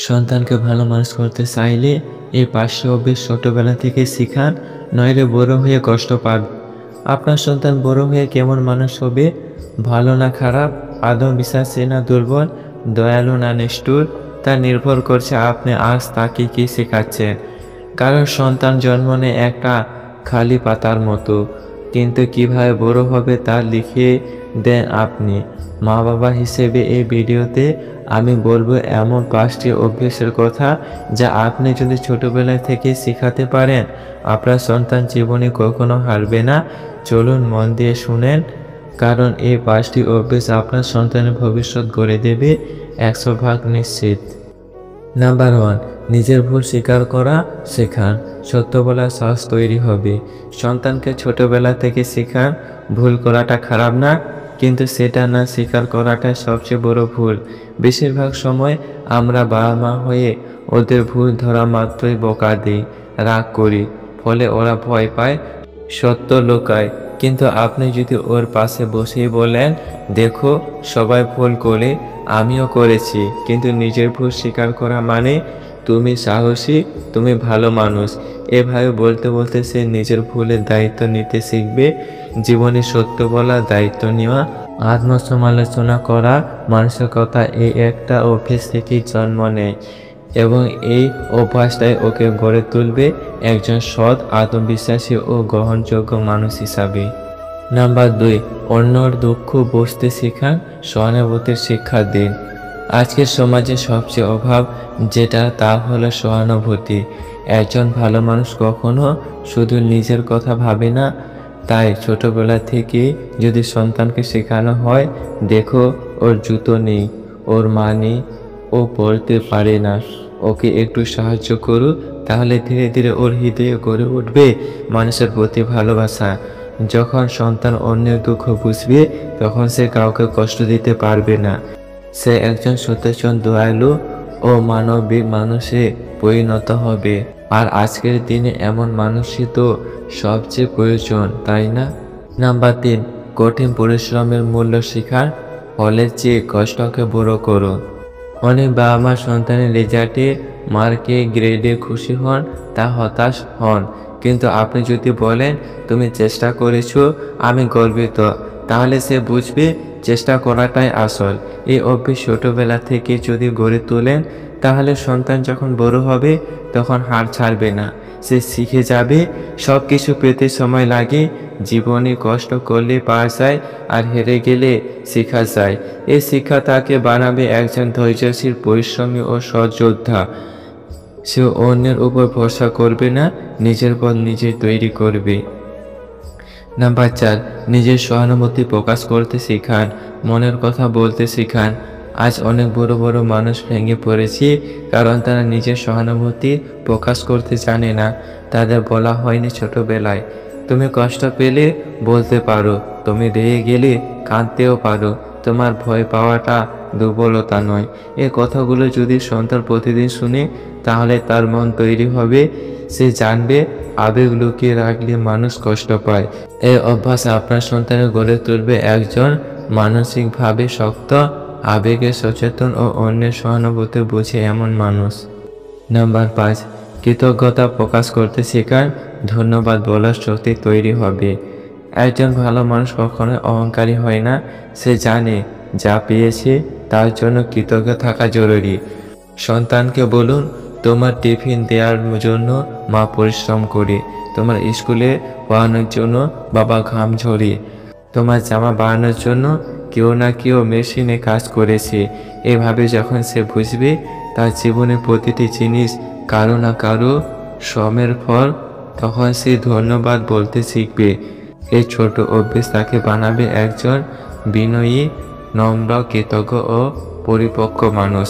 সন্তানকে ভালো মানুষ করতে চাইলে এই 5টি অভ্যাস ছোটবেলা থেকে শিখান, নইলে বড় হয়ে কষ্ট পাবে। আপনার সন্তান বড় হয়ে কেমন মানুষ হবে, ভালো না খারাপ, আত্মবিশ্বাসী না দুর্বল, দয়ালু না নিষ্ঠুর, তা নির্ভর করছে আপনি আজ তাকে কি শেখাচ্ছেন। কারণ সন্তান জন্ম নেয় একটা খালি পাতার মতো, কিন্তু কিভাবে বড় হবে তা লিখে দেন আপনি। মা বাবা হিসেবে এই ভিডিওতে আমি বলবো এমন 5টি অভ্যাসের কথা, যা আপনি যদি ছোটবেলা থেকে শেখাতে পারেন, আপনার সন্তান জীবনে কখনো হারবে না। চলুন মন দিয়ে শুনেন, কারণ এই 5টি অভ্যাস আপনার সন্তানের ভবিষ্যৎ গড়ে দেবে 100% নিশ্চিত। নাম্বার 1, নিজের ভুল স্বীকার করা শেখান, সত্য বলার সাহস তৈরি হবে। সন্তানকে ছোটবেলা থেকে শেখান ভুল করাটা খারাপ না, কিন্তু সেটা না স্বীকার করাটাই সবচেয়ে বড় ভুল। বেশিরভাগ সময় আমরা বাবা মা হয়ে ওদের ভুল ধরা মাত্রই বকা দিই, রাগ করি, ফলে ওরা ভয় পায়, সত্য লুকায়। কিন্তু আপনি যদি ওর পাশে বসেই বলেন, দেখো সবাই ভুল করে, আমিও করেছি, কিন্তু নিজের ভুল স্বীকার করা মানে তুমি সাহসী, তুমি ভালো মানুষ। এভাবে বলতে বলতে সে নিজের ভুলের দায়িত্ব নিতে শিখবে। জীবনে সত্য বলা, দায়িত্ব নেওয়া, আত্মসমালোচনা করা মানসিকতা এই একটা অভ্যেস থেকেই জন্ম নেয়, এবং এই অভ্যাসটাই ওকে গড়ে তুলবে একজন সৎ, আত্মবিশ্বাসী ও গ্রহণযোগ্য মানুষ হিসাবে। নাম্বার 2, অন্যর দুঃখ বুঝতে শেখান, সহানুভূতির শিক্ষা দিন। আজকের সমাজে সবচেয়ে অভাব যেটা, তা হলো সহানুভূতি। একজন ভালো মানুষ কখনো শুধু নিজের কথা ভাবে না। তাই ছোটবেলা থেকে যদি সন্তানকে শেখানো হয়, দেখো ওর জুতো নেই, ওর মা নেই, ও পড়তে পারে না, ওকে একটু সাহায্য করো, তাহলে ধীরে ধীরে ওর হৃদয়ে গড়ে উঠবে মানুষের প্রতি ভালোবাসা। যখন সন্তান অন্যের দুঃখ বুঝবে, তখন সে কাউকে কষ্ট দিতে পারবে না। সে একজন সচেতন, দয়ালু ও মানবিক মানুষে পরিণত হবে। আর আজকের দিনে এমন মানুষই তো সবচেয়ে প্রয়োজন, তাই না? নাম্বার 3, কঠিন পরিশ্রমের মূল্য শেখান, ফলের চেয়ে কষ্টকে বড় করো। অনেক বাবা মা সন্তানের রেজাল্টে, মার্কে, গ্রেডে খুশি হন, তা হতাশ হন। কিন্তু আপনি যদি বলেন, তুমি চেষ্টা করেছো, আমি গর্বিত, তাহলে সে বুঝবে চেষ্টা করাটাই আসল। এই অভ্যাস ছোটবেলা থেকে যদি গড়ে তোলেন, তাহলে সন্তান যখন বড় হবে তখন হাল ছাড়বে না। সে শিখে যাবে সব কিছু পেতে সময় লাগে, জীবনে কষ্ট করলে পাওয়া যায়, আর হেরে গেলে শেখা যায়। এই শিক্ষা তাকে বানাবে একজন ধৈর্যশীল, পরিশ্রমী ও সৎ যোদ্ধা। সে অন্যের উপর ভরসা করবে না, নিজের পথ নিজে তৈরি করবে। নাম্বার 4, নিজের সহানুভূতি প্রকাশ করতে শেখান, মনের কথা বলতে শেখান। আজ অনেক বড় বড় মানুষ ভেঙে পড়েছে, কারণ তারা নিজের সহানুভূতি প্রকাশ করতে জানে না। তাদের বলা হয়নি ছোটবেলায়, তুমি কষ্ট পেলে বলতে পারো, তুমি রেগে গেলে কাঁদতেও পারো, তোমার ভয় পাওয়াটা দুর্বলতা নয়। এই কথাগুলো যদি সন্তান প্রতিদিন শুনে, তাহলে তার মন তৈরি হবে। সে জানবে আবেগ লুকিয়ে রাখলে মানুষ কষ্ট পায়। এই অভ্যাস আপনার সন্তানের গড়ে তুলবে একজন মানসিকভাবে শক্ত, আবেগে সচেতন ও অন্যের সহানুভূতি বুঝে এমন মানুষ। নাম্বার 5, কৃতজ্ঞতা প্রকাশ করতে শেখান, ধন্যবাদ বলার শক্তি তৈরি হবে। একজন ভালো মানুষ কখনোই অহংকারী হয় না। সে জানে যা পেয়েছে তার জন্য কৃতজ্ঞ থাকা জরুরি। সন্তানকে বলুন, তোমার টিফিন দেওয়ার জন্য মা পরিশ্রম করে, তোমার স্কুলে পড়ানোর জন্য বাবা ঘাম ঝরিয়ে, তোমার জামা বানানোর জন্য কেউ না কেউ মেশিনে কাজ করেছে। এভাবে যখন সে বুঝবে তার জীবনের প্রতিটি জিনিস কারো না কারো শ্রমের ফল, তখন সে ধন্যবাদ বলতে শিখবে। এই ছোট অভ্যেস তাকে বানাবে একজন বিনয়ী, নম্র, কৃতজ্ঞ ও পরিপক্ক মানুষ।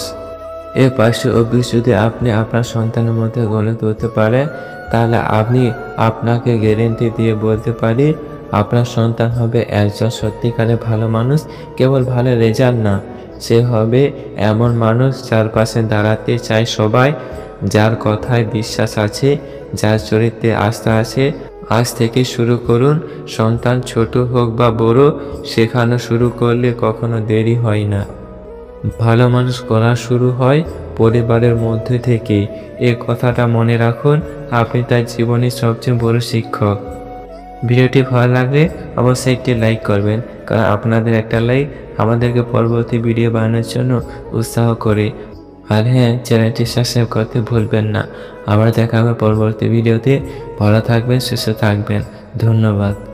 এই 5টি অভ্যাস যদি আপনি আপনার সন্তানের মধ্যে গড়ে তুলতে পারেন, তাহলে আমি আপনাকে গ্যারেন্টি দিয়ে বলতে পারি, আপনার সন্তান হবে একজন সত্যিকারের ভালো মানুষ। কেবল ভালো রেজাল্ট না, সে হবে এমন মানুষ যার পাশে দাঁড়াতে চায় সবাই, যার কথায় বিশ্বাস আছে, যার চরিত্রে আস্থা আছে। আজ থেকে শুরু করুন। সন্তান ছোট হোক বা বড়, শেখানো শুরু করলে কখনো দেরি হয় না। ভালো মানুষ গড়া শুরু হয় পরিবারের মধ্যে থেকে। এই কথাটা মনে রাখুন, আপনি তার জীবনের সবচেয়ে বড় শিক্ষক। ভিডিওটি ভালো লাগলে অবশ্যই একটি লাইক করবেন, কারণ আপনাদের একটা লাইক আমাদেরকে পরবর্তী ভিডিও বানানোর জন্য উৎসাহ করে। আর হ্যাঁ, চ্যানেলটি সাবস্ক্রাইব করতে ভুলবেন না। আবার দেখা হবে পরবর্তী ভিডিওতে। ভালো থাকবেন, সুস্থ থাকবেন। ধন্যবাদ।